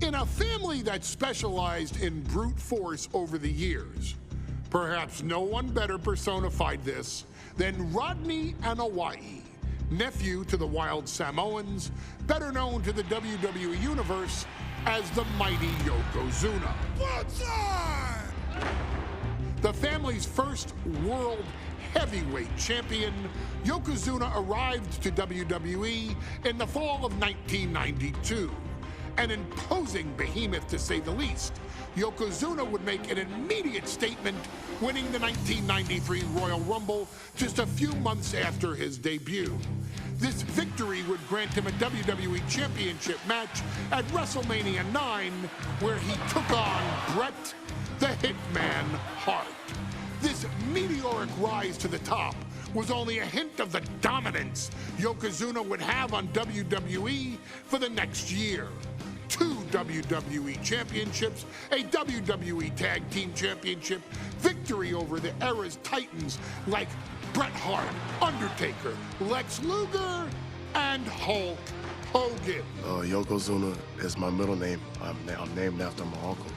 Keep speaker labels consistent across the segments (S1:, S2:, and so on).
S1: In a family that specialized in brute force over the years, perhaps no one better personified this than Rodney Anawai, nephew to the Wild Samoans, better known to the WWE Universe as the mighty Yokozuna. The family's first world heavyweight champion, Yokozuna arrived to WWE in the fall of 1992. An imposing behemoth, to say the least, Yokozuna would make an immediate statement, winning the 1993 Royal Rumble just a few months after his debut. This victory would grant him a WWE Championship match at WrestleMania 9, where he took on Bret the Hitman Hart. This meteoric rise to the top was only a hint of the dominance Yokozuna would have on WWE for the next year. 2 WWE championships, a WWE Tag Team Championship, victory over the era's titans like Bret Hart, Undertaker, Lex Luger, and Hulk Hogan.
S2: Yokozuna is my middle name. I'm named after my uncle.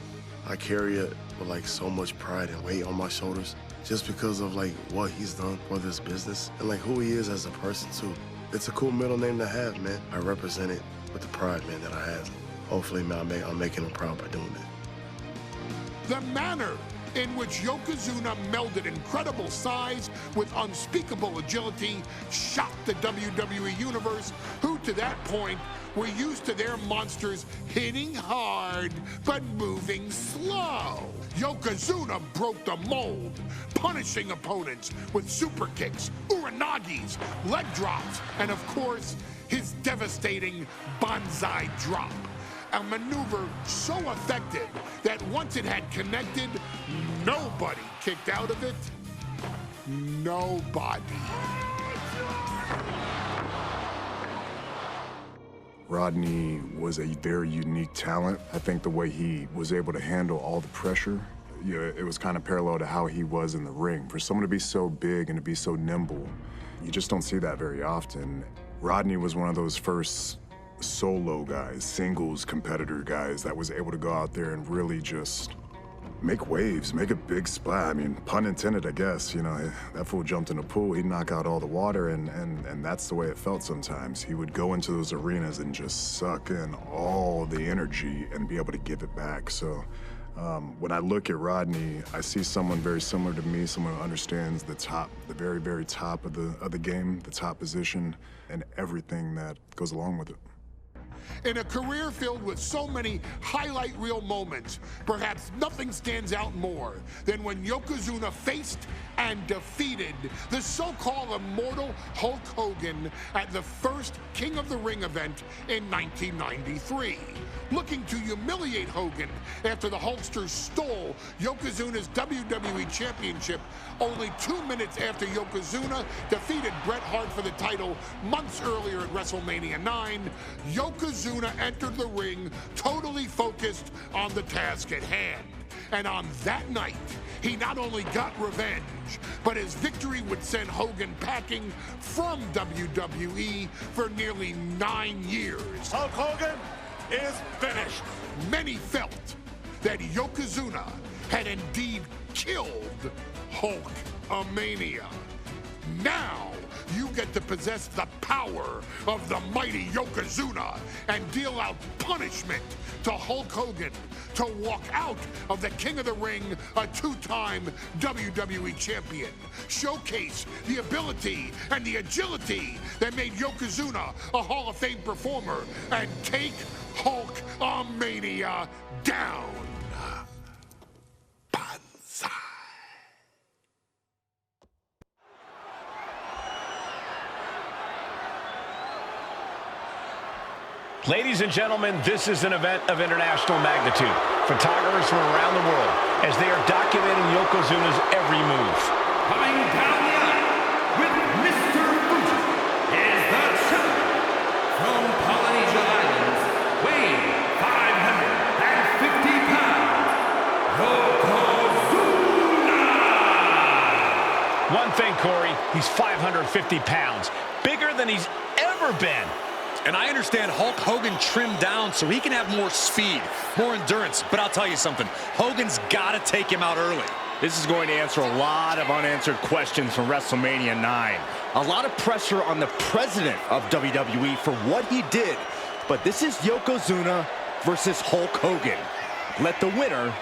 S2: I carry it with like so much pride and weight on my shoulders just because of like what he's done for this business and like who he is as a person too. It's a cool middle name to have, man. I represent it with the pride, man, that I have. Hopefully, man, I'm making him proud by doing it.
S1: The manner in which Yokozuna melded incredible size with unspeakable agility shocked the WWE Universe, who to that point were used to their monsters hitting hard but moving slow. Yokozuna broke the mold, punishing opponents with super kicks, uranagis, leg drops, and of course, his devastating Banzai drop. A maneuver so effective that once it had connected, nobody kicked out of it. Nobody.
S3: Rodney was a very unique talent. I think the way he was able to handle all the pressure, it was kind of parallel to how he was in the ring. For someone to be so big and to be so nimble, you just don't see that very often. Rodney was one of those first solo guys, singles competitor guys that was able to go out there and really just make waves, make a big splash. I mean, pun intended, I guess. You know, that fool jumped in the pool, he'd knock out all the water, and that's the way it felt sometimes. He would go into those arenas and just suck in all the energy and be able to give it back. So when I look at Rodney, I see someone very similar to me, someone who understands the top, the very, very top of the game, the top position, and everything that goes along with it.
S1: In a career filled with so many highlight reel moments, perhaps nothing stands out more than when Yokozuna faced and defeated the so-called immortal Hulk Hogan at the first King of the Ring event in 1993. Looking to humiliate Hogan after the Hulkster stole Yokozuna's WWE Championship only 2 minutes after Yokozuna defeated Bret Hart for the title months earlier at WrestleMania 9, Yokozuna entered the ring totally focused on the task at hand. And on that night, he not only got revenge, but his victory would send Hogan packing from WWE for nearly 9 years.
S4: Hulk Hogan is finished.
S1: Many felt that Yokozuna had indeed killed Hulkamania. Now, you get to possess the power of the mighty Yokozuna and deal out punishment to Hulk Hogan to walk out of the King of the Ring a 2-time WWE champion. Showcase the ability and the agility that made Yokozuna a Hall of Fame performer and take Hulkamania down. Banzai.
S5: Ladies and gentlemen, this is an event of international magnitude. Photographers from around the world as they are documenting Yokozuna's every move.
S6: Coming down the aisle with Mr. Fuji is the champion from Polynesia Islands, weighing 550 pounds, Yokozuna!
S5: One thing, Corey, he's 550 pounds, bigger than he's ever been.
S7: And I understand Hulk Hogan trimmed down so he can have more speed, more endurance. But I'll tell you something, Hogan's got to take him out early.
S4: This is going to answer a lot of unanswered questions from WrestleMania 9. A lot of pressure on the president of WWE for what he did. But this is Yokozuna versus Hulk Hogan. Let the winner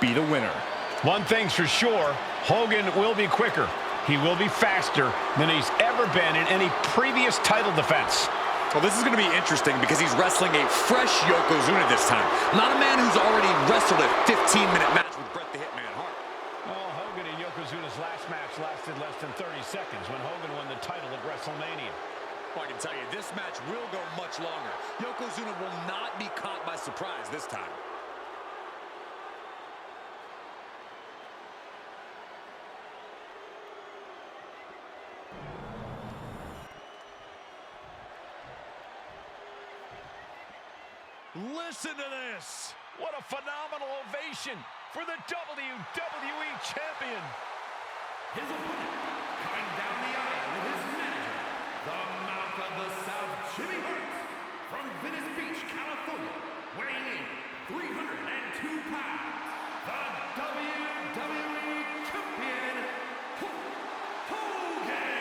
S4: be the winner.
S5: One thing's for sure, Hogan will be quicker. He will be faster than he's ever been in any previous title defense.
S7: Well, this is going to be interesting because he's wrestling a fresh Yokozuna this time. Not a man who's already wrestled a 15-minute match with Bret the Hitman Hart.
S5: Well, Hogan and Yokozuna's last match lasted less than 30 seconds when Hogan won the title at WrestleMania.
S7: Well, I can tell you, this match will go much longer. Yokozuna will not be caught by surprise this time.
S5: Listen to this. What a phenomenal ovation for the WWE Champion.
S6: His opponent, coming down the aisle with his manager, the Mouth of the South, Jimmy Hart, from Venice Beach, California, weighing in 302 pounds, the WWE Champion, Hulk Hogan.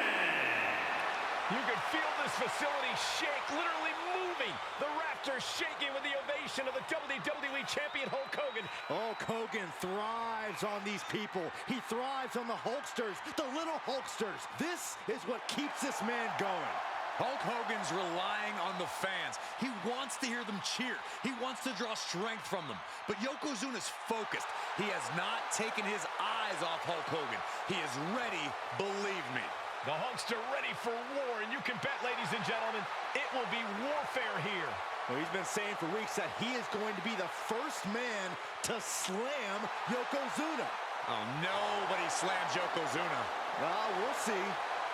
S5: You can feel this facility shake, literally moving. The rafters shaking with the ovation of the WWE Champion Hulk Hogan.
S4: Hulk Hogan thrives on these people. He thrives on the Hulksters, the little Hulksters. This is what keeps this man going.
S7: Hulk Hogan's relying on the fans. He wants to hear them cheer. He wants to draw strength from them. But Yokozuna's focused. He has not taken his eyes off Hulk Hogan. He is ready, believe me.
S5: The Hulkster ready for war, and you can bet, ladies and gentlemen, it will be warfare here.
S4: Well, he's been saying for weeks that he is going to be the first man to slam Yokozuna.
S7: Oh, nobody slams Yokozuna.
S4: Well, we'll see.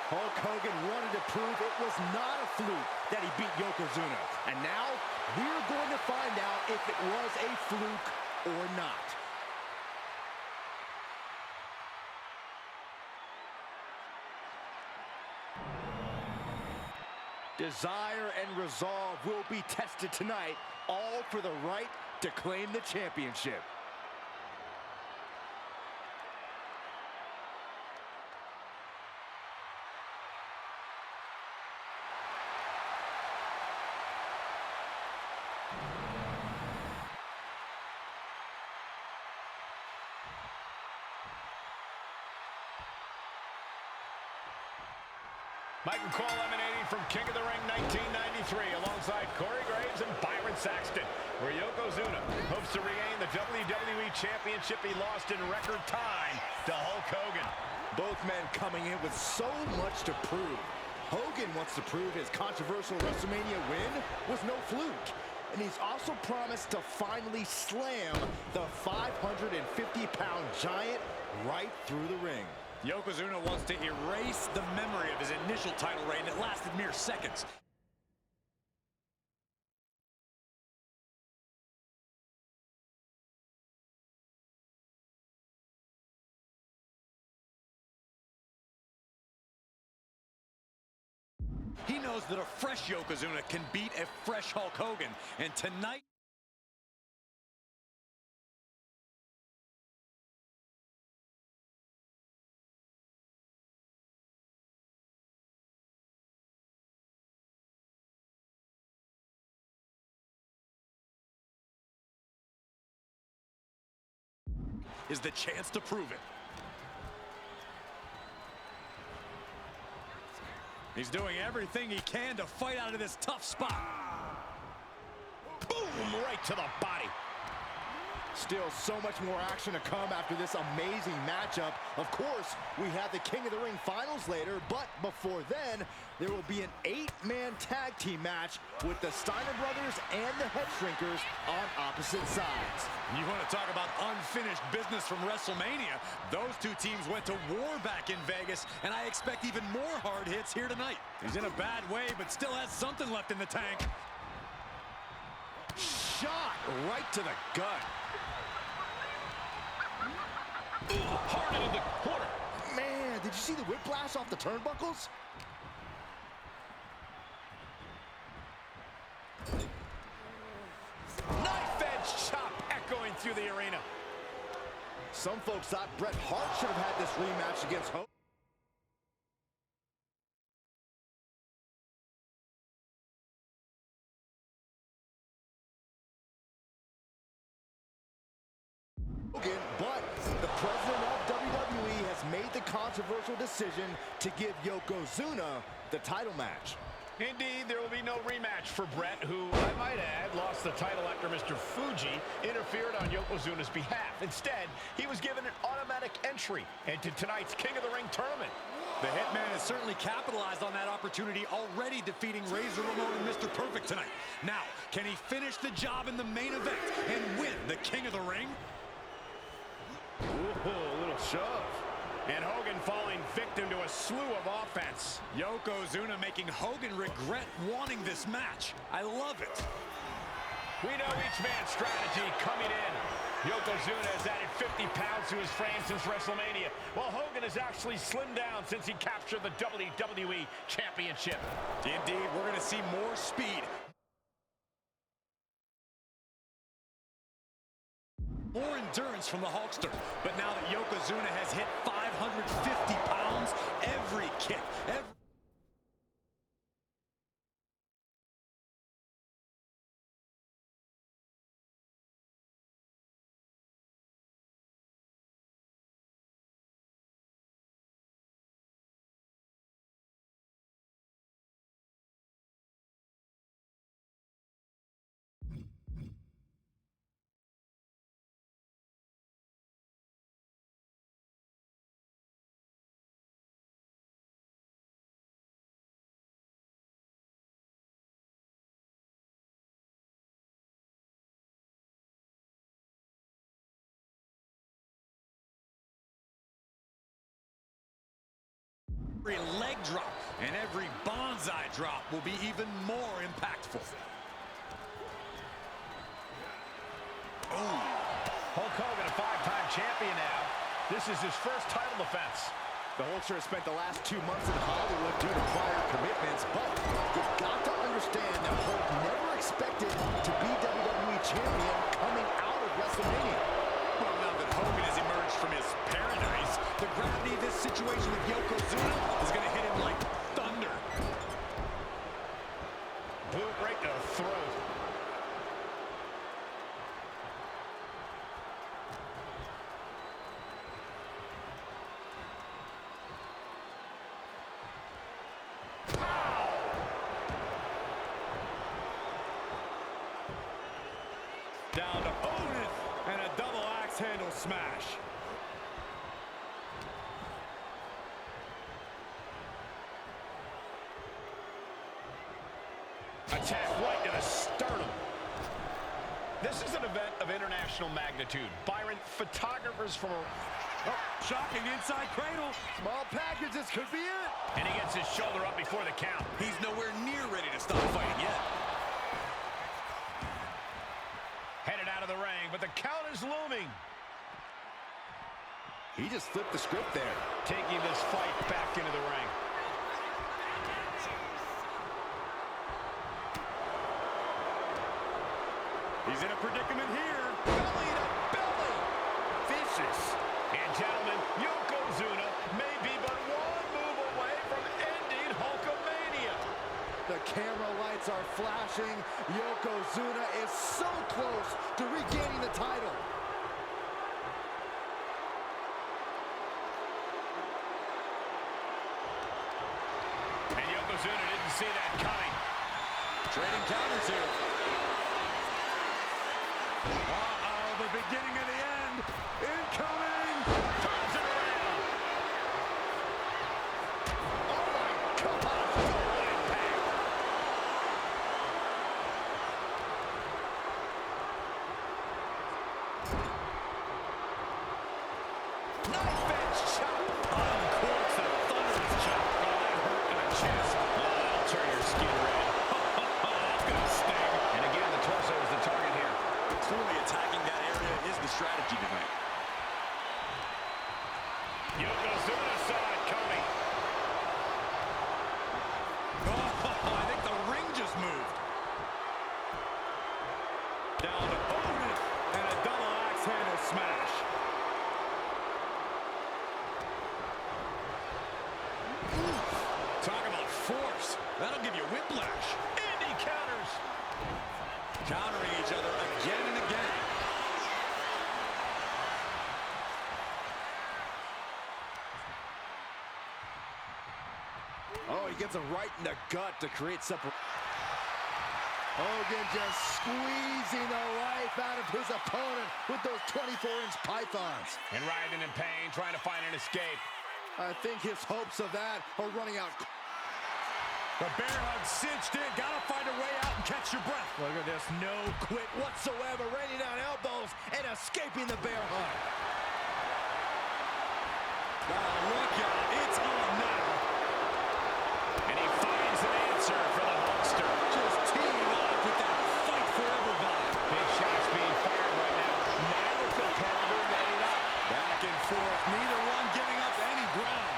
S4: Hulk Hogan wanted to prove it was not a fluke that he beat Yokozuna. And now, we're going to find out if it was a fluke or not. Desire and resolve will be tested tonight, all for the right to claim the championship.
S5: Michael Cole emanating from King of the Ring 1993 alongside Corey Graves and Byron Saxton, where Yokozuna hopes to regain the WWE Championship he lost in record time to Hulk Hogan.
S4: Both men coming in with so much to prove. Hogan wants to prove his controversial WrestleMania win was no fluke. And he's also promised to finally slam the 550-pound giant right through the ring.
S7: Yokozuna wants to erase the memory of his initial title reign that lasted mere seconds. He knows that a fresh Yokozuna can beat a fresh Hulk Hogan, and tonight is the chance to prove it. He's doing everything he can to fight out of this tough spot.
S5: Boom, right to the body.
S4: Still so much more action to come after this amazing matchup. Of course, we have the King of the Ring finals later, but before then, there will be an 8-man tag team match with the Steiner brothers and the Head Shrinkers on opposite sides.
S7: You want to talk about unfinished business from WrestleMania? Those two teams went to war back in Vegas, and I expect even more hard hits here tonight. He's in a bad way, but still has something left in the tank.
S4: Shot right to the gut.
S5: Hard into the corner.
S4: Man, did you see the whiplash off the turnbuckles?
S5: Knife-edge chop echoing through the arena.
S4: Some folks thought Bret Hart should have had this rematch against Hogan. But the president of WWE has made the controversial decision to give Yokozuna the title match.
S5: Indeed, there will be no rematch for Bret, who, I might add, lost the title after Mr. Fuji interfered on Yokozuna's behalf. Instead, he was given an automatic entry into tonight's King of the Ring tournament.
S7: The Hitman has certainly capitalized on that opportunity, already defeating Razor Ramon and Mr. Perfect tonight. Now, can he finish the job in the main event and win the King of the Ring?
S5: Ooh, a little shove. And Hogan falling victim to a slew of offense.
S7: Yokozuna making Hogan regret wanting this match. I love it.
S5: We know each man's strategy coming in. Yokozuna has added 50 pounds to his frame since WrestleMania, while Hogan has actually slimmed down since he captured the WWE Championship.
S7: Indeed, we're going to see more speed, more endurance from the Hulkster. But now that Yokozuna has hit 550 pounds, every kick, every Every leg drop and every bonsai drop will be even more impactful.
S5: Oh. Hulk Hogan, a 5-time champion now. This is his first title defense.
S4: The Hulkster has spent the last 2 months in Hollywood due to prior commitments, but you've got to understand that Hulk never expected to be WWE champion coming out of WrestleMania.
S7: Well, now that Hogan has emerged from his paradise, the gravity of this situation with Yokozuna is going to hit him like thunder.
S5: Boot right to the throat.
S7: Down to Otis, and a double axe handle smash.
S5: Attack right to the sternum. This is an event of international magnitude. Byron, photographers from
S7: Shocking inside cradle.
S4: Small package, this could be it.
S5: and he gets his shoulder up before the count.
S7: He's nowhere near ready to stop fighting yet.
S5: Headed out of the ring, but the count is looming.
S4: He just flipped the script there.
S5: Taking this fight back into the ring.
S7: He's in a predicament here. Belly to belly. Vicious.
S5: And gentlemen, Yokozuna may be but one move away from ending Hulkamania.
S4: The camera lights are flashing. Yokozuna is so close to regaining the title.
S5: And Yokozuna didn't see that coming.
S7: Trading counters here. Uh-oh, the beginning of the end. Incoming.
S5: Turns it around.
S4: Oh my God!
S5: What impact.
S7: Knife edge chop. Uncorks a thunderous chop.
S5: Oh, that hurt in the chest. Oh, that'll turn your skin red.
S7: That's gonna sting.
S5: And again, the torso is the target here.
S7: Clearly attacking that area is the strategy tonight.
S5: Yokozuna saw it coming.
S7: Oh, I think the ring just moved. Down to Otis, and a double axe handle smash. Talk about force. That'll give you whiplash.
S5: And he counters.
S7: Countering each other again and again.
S4: Oh, he gets him right in the gut to create separate. Hogan just squeezing the life out of his opponent with those 24-inch pythons.
S5: And writhing in pain, trying to find an escape.
S4: I think his hopes of that are running out.
S7: The bear hug cinched in. Gotta find a way out and catch your breath.
S4: Look at this, no quit whatsoever. Raining down elbows and escaping the bear hug.
S7: Now look out. It's on now.
S5: And he finds an answer for the Hulkster.
S7: Just teeing off with that fight forever vibe.
S5: Big shots being fired right now. Neither competitor laid up.
S7: Back and forth. Neither one giving up any ground.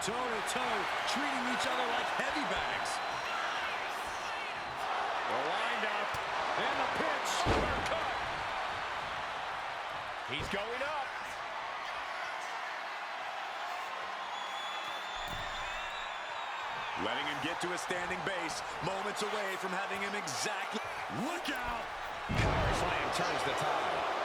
S7: Toe-to-toe, treating each other like heavy bags.
S5: The wind up.
S7: And the pitch.
S5: Cut. He's going up.
S7: Letting him get to a standing base. Moments away from having him exactly. Look out!
S5: Power slam turns the tide.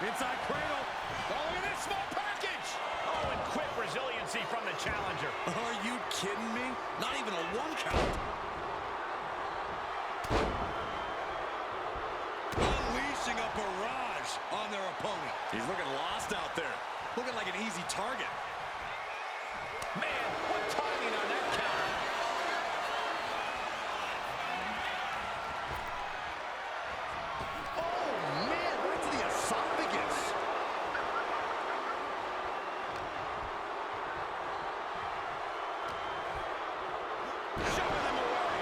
S7: Inside cradle.
S5: Oh, look at this small package. Oh, and quick resiliency from the challenger.
S7: Are you kidding me? Not even a one count. Unleashing a barrage on their opponent. He's looking lost out there. Looking like an easy target.
S5: Man, what timing on that counter.
S4: Oh, man, right to the esophagus.
S5: Shoving them away.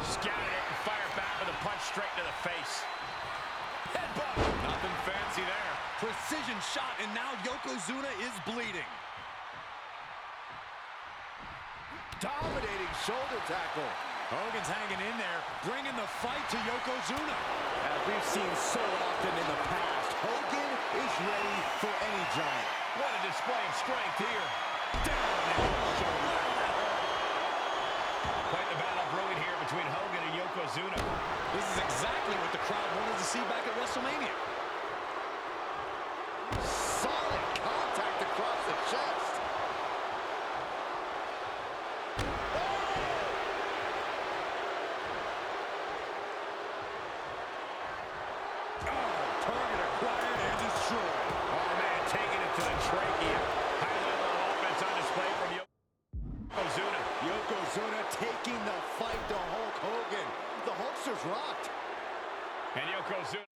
S5: Scouted it and fired back with a punch straight to the face. Headbutt. Nothing fancy there.
S7: Precision shot, and now Yokozuna is bleeding.
S4: Dominating shoulder tackle.
S7: Hogan's hanging in there, bringing the fight to Yokozuna.
S4: As we've seen so often in the past, Hogan is ready for any giant.
S5: What a display of strength here.
S7: Down and shoulder.
S5: Quite the battle brewing here between Hogan and Yokozuna.
S7: This is exactly what the crowd wanted to see back at WrestleMania.
S4: Solid contact across the chest.
S7: Target acquired and destroyed.
S5: Oh, man, taking it to the trachea. High level of offense on display from Yokozuna.
S4: Yokozuna taking the fight to Hulk Hogan. The Hulkster's rocked.
S5: And Yokozuna.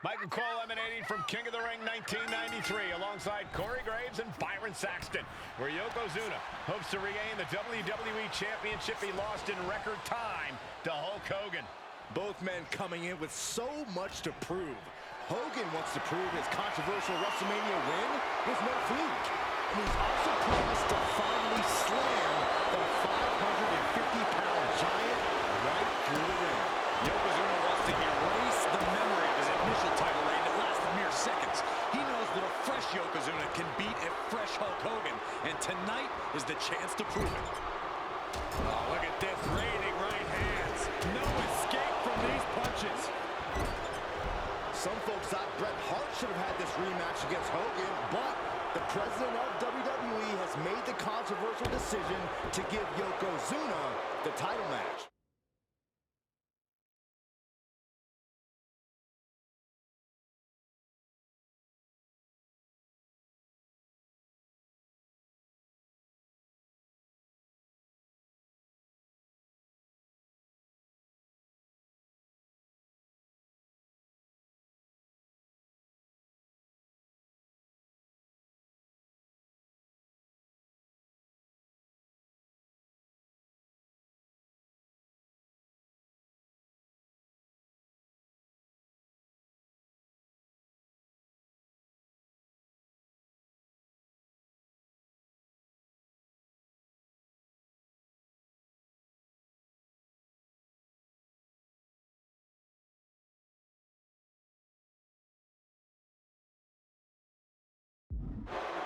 S5: Michael Cole emanating from King of the Ring 1993 alongside Corey Graves and Byron Saxton, where Yokozuna hopes to regain the WWE Championship he lost in record time to Hulk Hogan.
S4: Both men coming in with so much to prove. Hogan wants to prove his controversial WrestleMania win was no fluke. And he's also promised to finally slam the 550-pound giant right through the ring.
S7: Yokozuna wants to erase the memory of his initial title reign that lasted mere seconds. He knows that a fresh Yokozuna can beat a fresh Hulk Hogan, and tonight is the chance to prove it.
S5: Oh, look at this, raining right hands.
S7: No escape from these punches.
S4: Some folks thought Bret Hart should have had this rematch against Hogan, but the president of WWE has made the controversial decision to give Yokozuna the title match.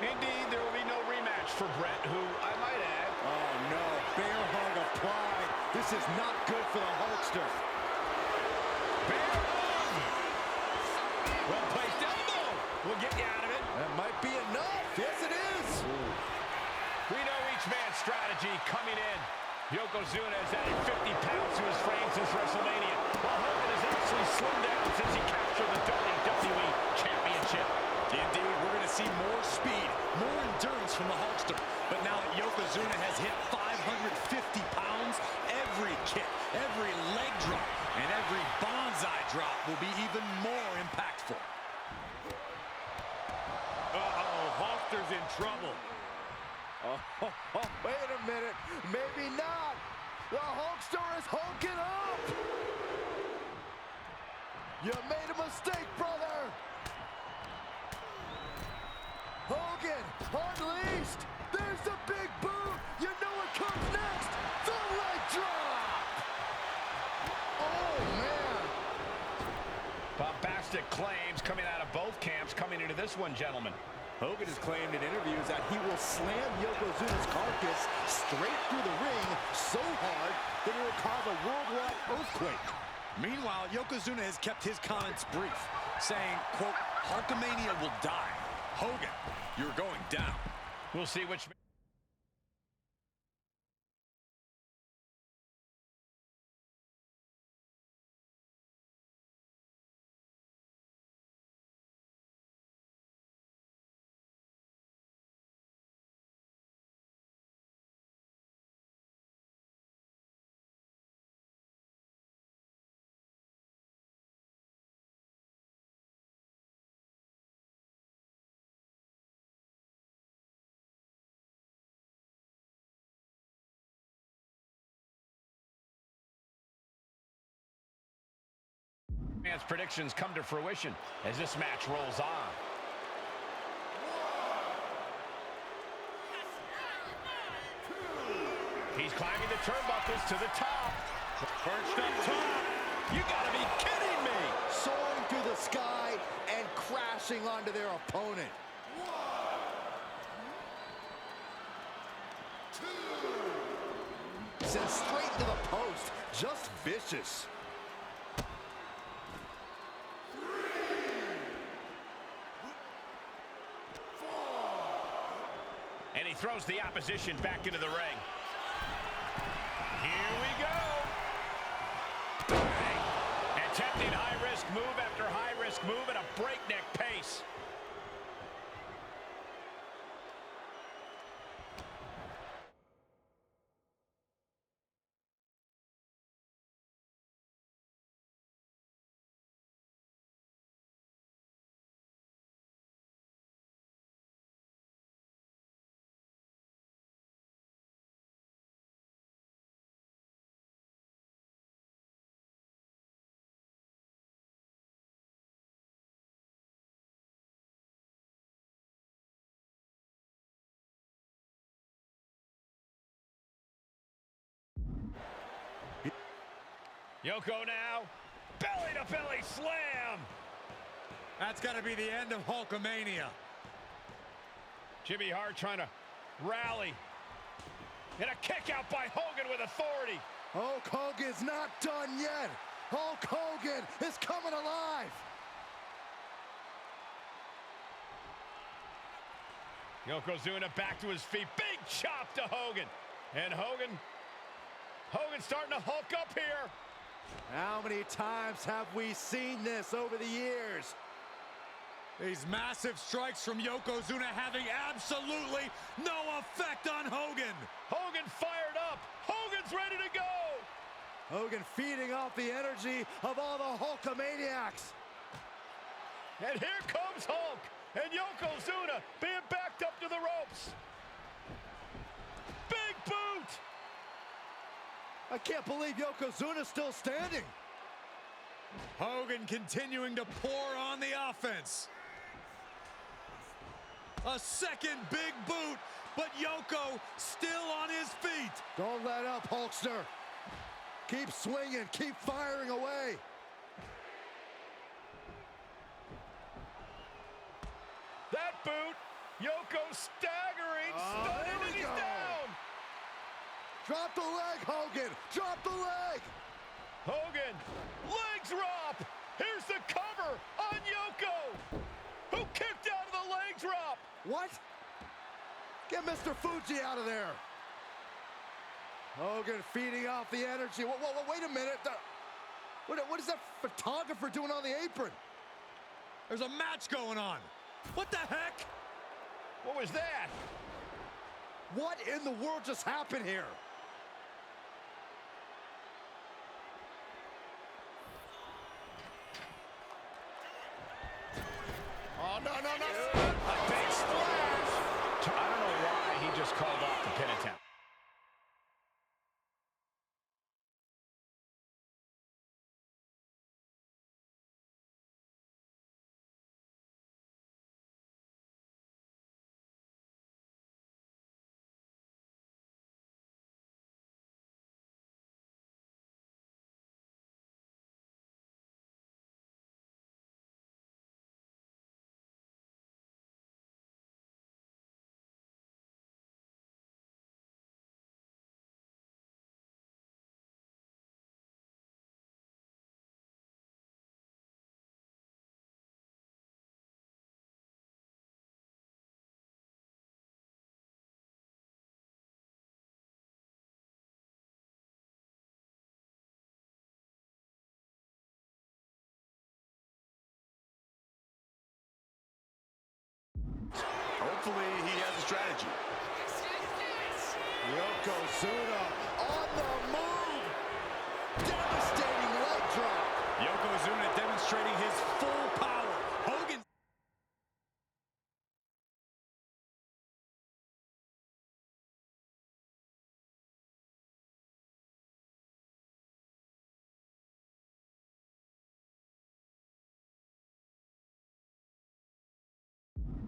S5: Indeed, there will be no rematch for Bret, who, I might add...
S4: Oh, no. Bear hug of pride. This is not good for the Hulkster.
S5: Bear hug! Well-placed elbow will get you out of it.
S4: That might be enough. Yes, it is.
S5: Ooh. We know each man's strategy coming in. Yokozuna has added 50 pounds to his frame since WrestleMania, while Hogan has actually slimmed down since he captured the WWE Championship.
S7: Indeed, we're going to see more speed, more endurance will be even more impactful.
S5: Uh-oh, Hulkster's in trouble.
S4: Oh, wait a minute. Maybe not. The Hulkster is hulking up. You made a mistake, brother. Hogan unleashed. There's the big boot. You know what comes next. The leg drop. Oh, man.
S5: Bombastic claims coming out of both camps coming into this one, gentlemen.
S4: Hogan has claimed in interviews that he will slam Yokozuna's carcass straight through the ring so hard that it will cause a worldwide earthquake.
S7: Meanwhile, Yokozuna has kept his comments brief, saying, quote, Hulkamania will die. Hogan, you're going down.
S5: We'll see which... Fans' predictions come to fruition as this match rolls on. He's climbing the turnbuckles to the top. Perched up top. You gotta be kidding me!
S4: Soaring through the sky and crashing onto their opponent. 1, 2. Sent straight to the post. Just vicious.
S5: And he throws the opposition back into the ring. Here we go. Bang! Attempting high-risk move after high-risk move at a breakneck pace. Yoko now, belly-to-belly slam.
S7: That's got to be the end of Hulkamania.
S5: Jimmy Hart trying to rally. And a kick out by Hogan with authority.
S4: Hulk Hogan's not done yet. Hulk Hogan is coming alive.
S5: Yokozuna back to his feet. Big chop to Hogan. And Hogan's starting to hulk up here.
S4: How many times have we seen this over the years?
S7: These massive strikes from Yokozuna having absolutely no effect on Hogan.
S5: Hogan fired up. Hogan's ready to go.
S4: Hogan feeding off the energy of all the Hulkamaniacs.
S5: And here comes Hulk. And Yokozuna being backed up to the ropes. Big boot.
S4: I can't believe Yokozuna's still standing.
S7: Hogan continuing to pour on the offense. A second big boot, but Yoko still on his feet.
S4: Don't let up, Hulkster. Keep swinging, keep firing away.
S5: That boot, Yoko staggering, stunning, and he's down.
S4: Drop the leg, Hogan. Drop the leg.
S5: Hogan, leg drop. Here's the cover on Yoko, who kicked out of the leg drop.
S4: What? Get Mr. Fuji out of there. Hogan feeding off the energy. Whoa, wait a minute. What is that photographer doing on the apron?
S7: There's a match going on. What the heck?
S5: What was that?
S4: What in the world just happened here?
S7: hopefully he has a strategy.
S4: Yokozuna on the move. Devastating leg drop.
S7: Yokozuna demonstrating his full power. Hogan.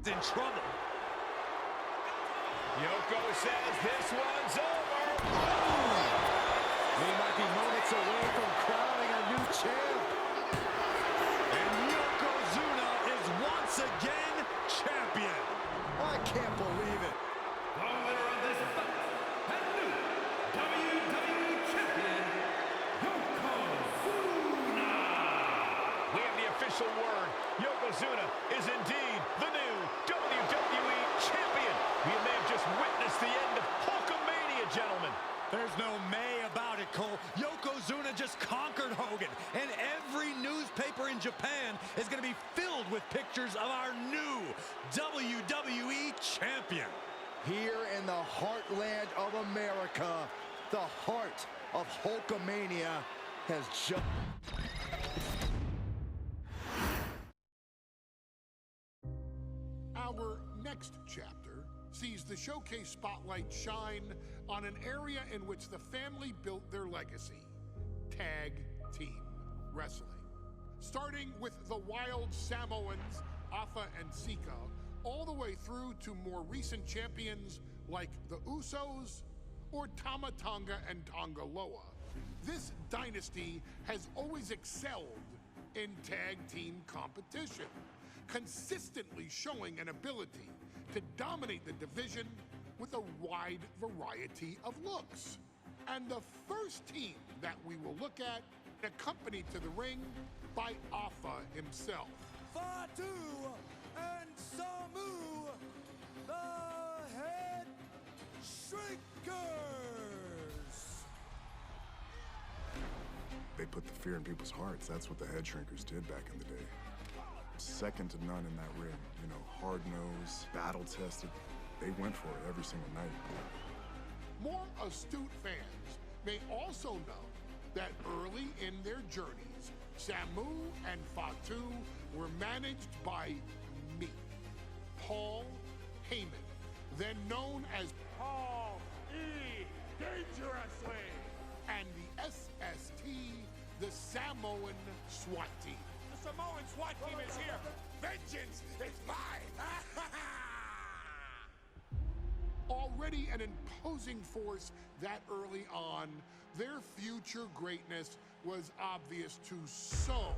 S7: In trouble.
S5: Yoko says this one's over.
S4: We might be moments away from crowning a new champ.
S7: And Yokozuna is once again champion.
S4: I can't believe it.
S6: The winner of this bout, and new WWE Champion, Yokozuna.
S5: We have the official word. Yokozuna is indeed the new WWE Champion. We may have just witnessed the end of Hulkamania, gentlemen.
S7: There's no may about it, Cole. Yokozuna just conquered Hogan, and every newspaper in Japan is going to be filled with pictures of our new WWE Champion.
S4: Here in the heartland of America, the heart of Hulkamania has just...
S1: Our next chapter sees the showcase spotlight shine on an area in which the family built their legacy: tag team wrestling. Starting with the Wild Samoans, Afa and Sika, all the way through to more recent champions like the Usos or Tama Tonga and Tonga Loa. This dynasty has always excelled in tag team competition, consistently showing an ability to dominate the division with a wide variety of looks. And the first team that we will look at, accompanied to the ring by Afa himself.
S8: Fatu and Samu, the Head Shrinkers.
S3: They put the fear in people's hearts. That's what the Head Shrinkers did back in the day. Second to none in that ring. You know, hard-nosed, battle-tested. They went for it every single night.
S1: More astute fans may also know that early in their journeys, Samu and Fatu were managed by me, Paul Heyman, then known as Paul E. Dangerously, and the SST, the Samoan SWAT team.
S8: The Samoan SWAT team is here. Vengeance is mine.
S1: Already an imposing force that early on, their future greatness was obvious to so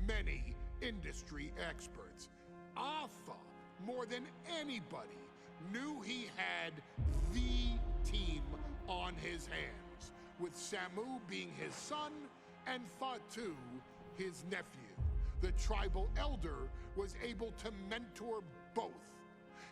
S1: many industry experts. Afa, more than anybody, knew he had the team on his hands, with Samu being his son and Fatu his nephew. The tribal elder was able to mentor both,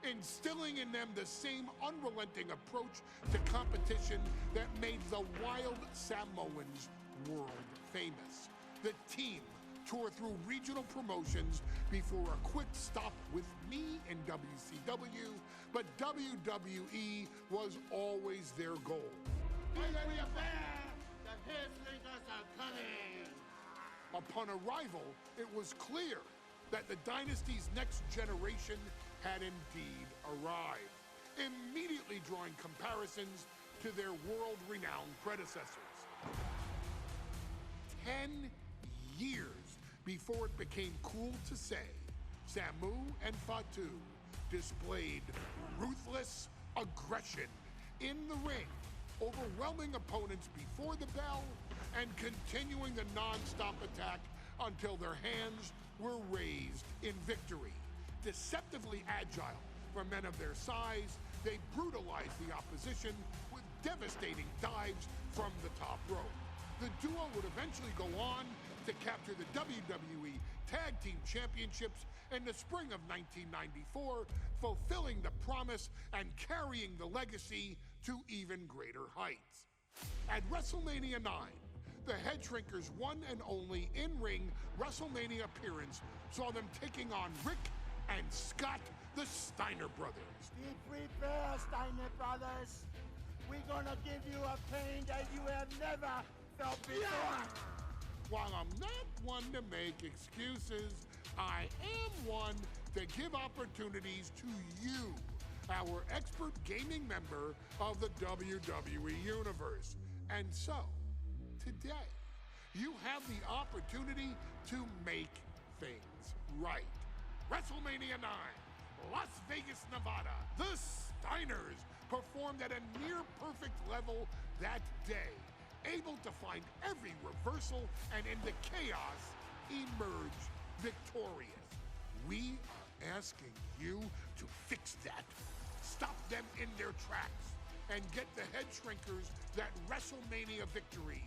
S1: instilling in them the same unrelenting approach to competition that made the Wild Samoans world famous. The team toured through regional promotions before a quick stop with me in WCW, but WWE was always their goal. Upon arrival, it was clear that the dynasty's next generation had indeed arrived, immediately drawing comparisons to their world-renowned predecessors. 10 years before it became cool to say, Samu and Fatu displayed ruthless aggression in the ring, overwhelming opponents before the bell and continuing the non-stop attack until their hands were raised in victory. Deceptively agile for men of their size, they brutalized the opposition with devastating dives from the top rope. The duo would eventually go on to capture the WWE Tag Team Championships in the spring of 1994, fulfilling the promise and carrying the legacy to even greater heights. At WrestleMania 9, the Head Shrinkers' one and only in-ring WrestleMania appearance saw them taking on Rick and Scott, the Steiner brothers.
S9: Be prepared, Steiner brothers. We're gonna give you a pain that you have never felt before.
S1: While I'm not one to make excuses, I am one to give opportunities to you, our expert gaming member of the WWE Universe. And so, today, you have the opportunity to make things right. WrestleMania 9, Las Vegas, Nevada. The Steiners performed at a near-perfect level that day, able to find every reversal and in the chaos emerge victorious. We are asking you to fix that. Stop them in their tracks and get the head shrinkers that WrestleMania victory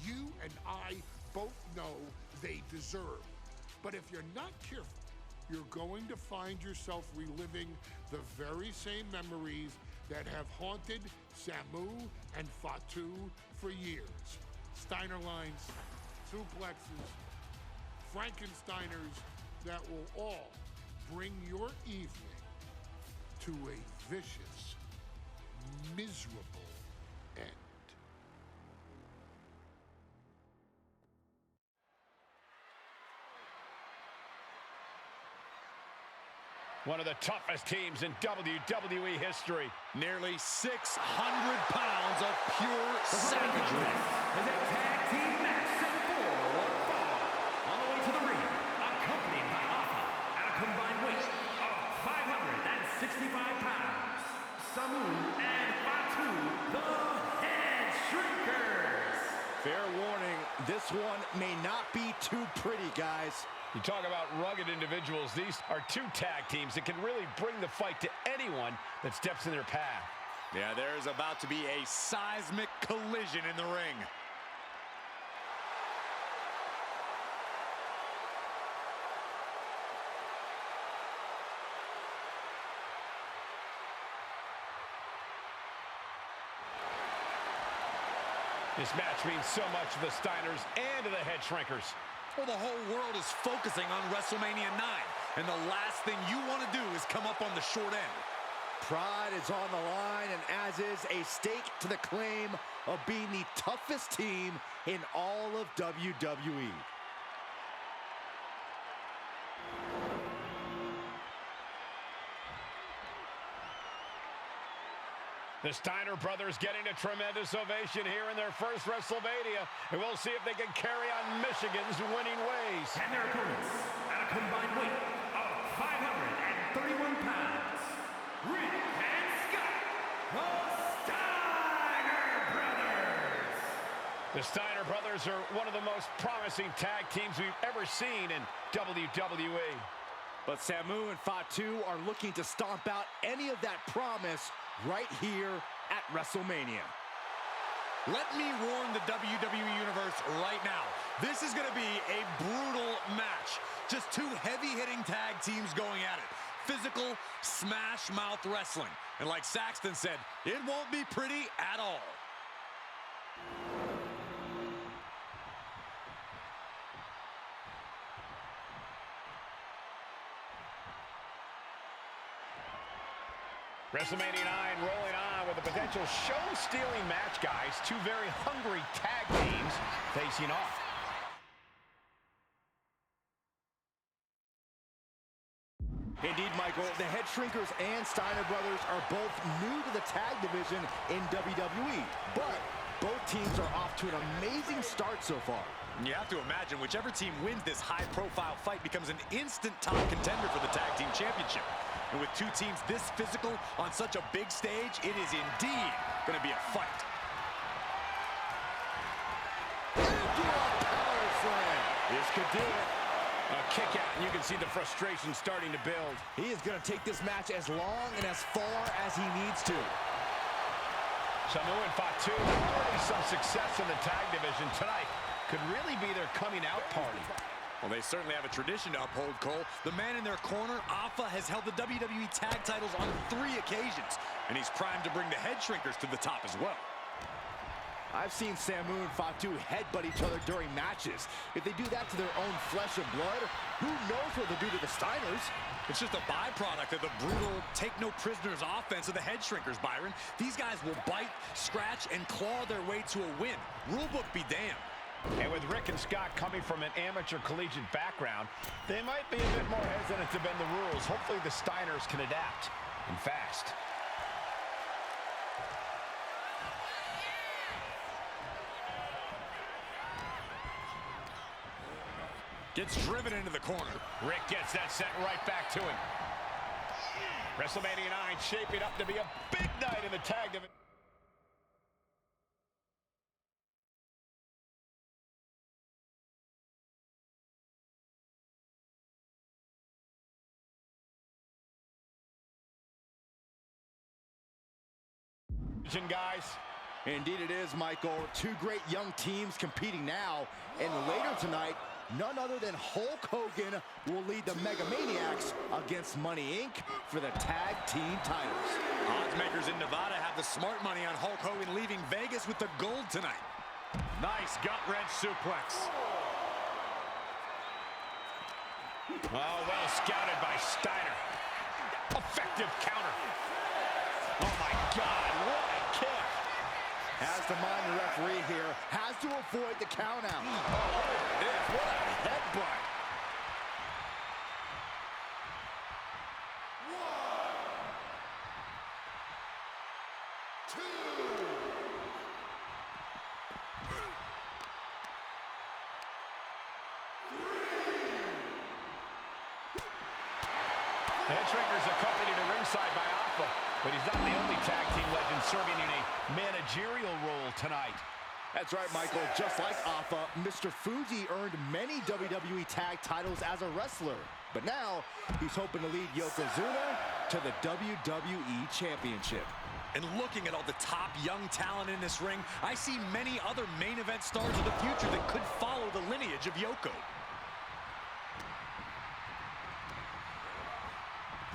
S1: you and I both know they deserve. But if you're not careful, you're going to find yourself reliving the very same memories that have haunted Samu and Fatu for years. Steiner lines, suplexes, Frankensteiners that will all bring your evening to a vicious, miserable end.
S5: One of the toughest teams in WWE history.
S7: Nearly 600 pounds of pure savagery.
S6: As a tag team match set for one fall. On the way to the ring, accompanied by Alpha at a combined weight of 565 pounds. Samu and Fatu, the Head Shrinkers.
S4: Fair warning, this one may not be too pretty, guys.
S5: You talk about rugged individuals. These are two tag teams that can really bring the fight to anyone that steps in their path.
S7: Yeah, there's about to be a seismic collision in the ring.
S5: This match means so much to the Steiners and to the Head Shrinkers.
S7: Well, the whole world is focusing on WrestleMania 9, and the last thing you want to do is come up on the short end.
S4: Pride is on the line, and as is a stake to the claim of being the toughest team in all of WWE.
S5: The Steiner brothers getting a tremendous ovation here in their first WrestleMania, and we'll see if they can carry on Michigan's winning ways.
S6: And their opponents at a combined weight of 531 pounds. Rick and Scott, the Steiner brothers.
S5: The Steiner brothers are one of the most promising tag teams we've ever seen in WWE.
S4: But Samu and Fatu are looking to stomp out any of that promise right here at WrestleMania.
S7: Let me warn the WWE Universe right now. This is going to be a brutal match. Just two heavy-hitting tag teams going at it. Physical, smash-mouth wrestling. And like Saxton said, it won't be pretty at all.
S5: WrestleMania 9 rolling on with a potential show-stealing match, guys. Two very hungry tag teams facing off.
S4: Indeed, Michael, the Head Shrinkers and Steiner brothers are both new to the tag division in WWE, but both teams are off to an amazing start so far.
S7: You have to imagine whichever team wins this high-profile fight becomes an instant top contender for the Tag Team Championship. And with two teams this physical on such a big stage, it is indeed going to be a fight.
S4: Into a power slam. This could do it.
S5: A kick out, and you can see the frustration starting to build.
S4: He is going to take this match as long and as far as he needs to.
S5: Samu and Fatu, already some success in the tag division tonight. Could really be their coming out party.
S7: Well, they certainly have a tradition to uphold, Cole. The man in their corner, Alpha, has held the WWE tag titles on 3 occasions, and he's primed to bring the Head Shrinkers to the top as well.
S4: I've seen Samu and Fatu headbutt each other during matches. If they do that to their own flesh and blood, who knows what they'll do to the Steiners?
S7: It's just a byproduct of the brutal take-no-prisoners offense of the head shrinkers, Byron. These guys will bite, scratch, and claw their way to a win. Rulebook be damned.
S5: And with Rick and Scott coming from an amateur collegiate background, they might be a bit more hesitant to bend the rules. Hopefully the Steiners can adapt, and fast.
S7: Gets driven into the corner.
S5: Rick gets that sent right back to him. WrestleMania 9 shaping up to be a big night in the tag division. Guys.
S4: Indeed it is, Michael. Two great young teams competing now. And later tonight, none other than Hulk Hogan will lead the Mega Maniacs against Money Inc. for the tag team titles.
S7: Oddsmakers in Nevada have the smart money on Hulk Hogan leaving Vegas with the gold tonight.
S5: Nice gut-wrench suplex. Oh, well scouted by Steiner. Effective counter. Oh, my God, what a kick.
S4: Has to mind the referee here. Has to avoid the count out.
S5: Oh, what a headbutt. The head shrinker's accompanied to ringside by Alpha, but he's not the only tag team legend serving in a managerial role tonight.
S4: That's right, Michael. Just like Alpha, Mr. Fuji earned many WWE tag titles as a wrestler. But now, he's hoping to lead Yokozuna to the WWE Championship.
S7: And looking at all the top young talent in this ring, I see many other main event stars of the future that could follow the lineage of Yoko.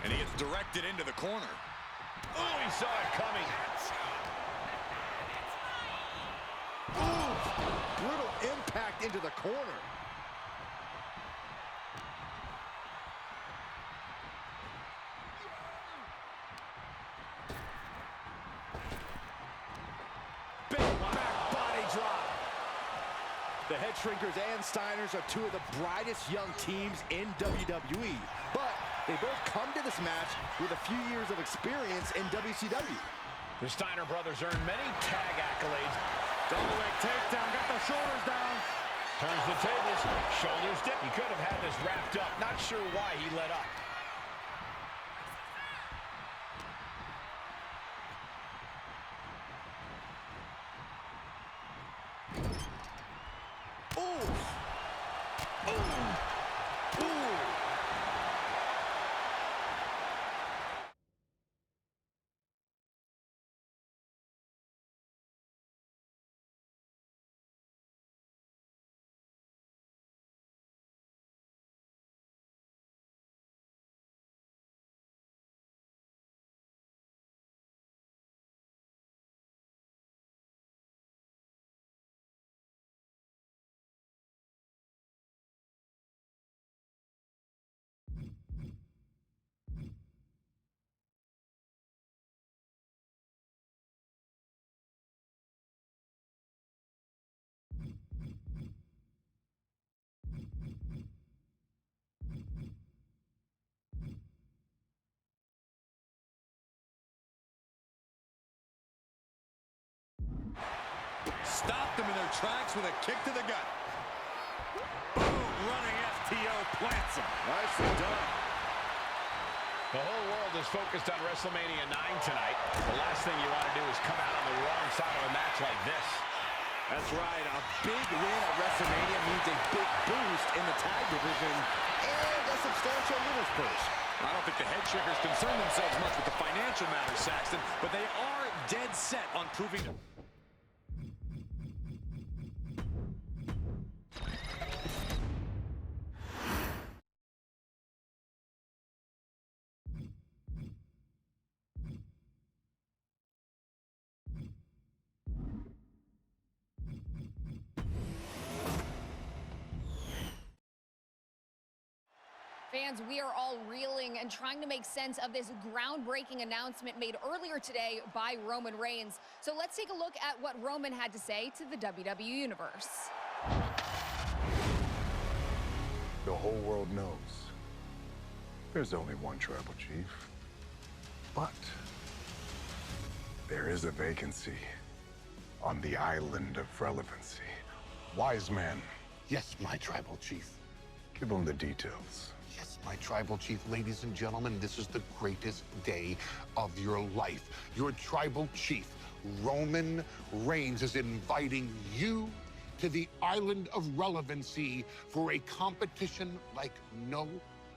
S7: And he gets directed into the corner.
S5: Oh, he saw it coming.
S4: Ooh, brutal impact into the corner. Big back body drop. The Head Shrinkers and Steiners are two of the brightest young teams in WWE. But they both come to this match with a few years of experience in WCW.
S5: The Steiner brothers earned many tag accolades.
S7: Double leg takedown, got the shoulders down.
S5: Turns the tables, shoulders dip. He could have had this wrapped up. Not sure why he let up.
S7: Stopped them in their tracks with a kick to the gut. Boom, running FTO plants him.
S4: Nicely done.
S5: The whole world is focused on WrestleMania 9 tonight. The last thing you want to do is come out on the wrong side of a match like this.
S4: That's right. A big win at WrestleMania means a big boost in the tag division and a substantial winner's purse.
S7: I don't think the Head Shrinkers concern themselves much with the financial matters, Saxton, but they are dead set on proving it.
S10: Fans, we are all reeling and trying to make sense of this groundbreaking announcement made earlier today by Roman Reigns. So let's take a look at what Roman had to say to the WWE Universe.
S3: The whole world knows there's only one tribal chief, but there is a vacancy on the island of relevancy. Wise man,
S11: Yes, my tribal chief.
S3: give him the details.
S11: Yes, my tribal chief. Ladies and gentlemen, this is the greatest day of your life. Your tribal chief, Roman Reigns, is inviting you to the island of relevancy for a competition like no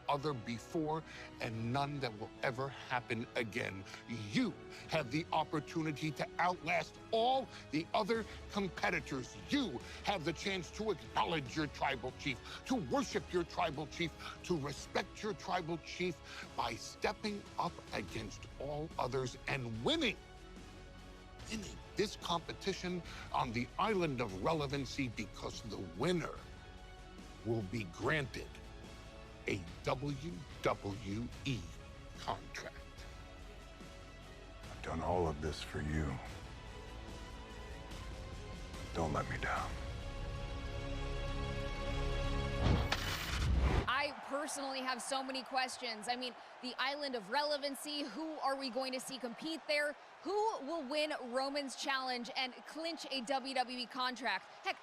S11: other before and none that will ever happen again. You have the opportunity to outlast all the other competitors. You have the chance to acknowledge your tribal chief, to worship your tribal chief, to respect your tribal chief by stepping up against all others and winning this competition on the island of relevancy, because the winner will be granted a WWE contract.
S3: I've done all of this for you. Don't let me down.
S10: I personally have so many questions. I mean, the island of relevancy, who are we going to see compete there? Who will win Roman's challenge and clinch a WWE contract? Heck,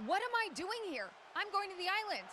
S10: what am I doing here? I'm going to the island.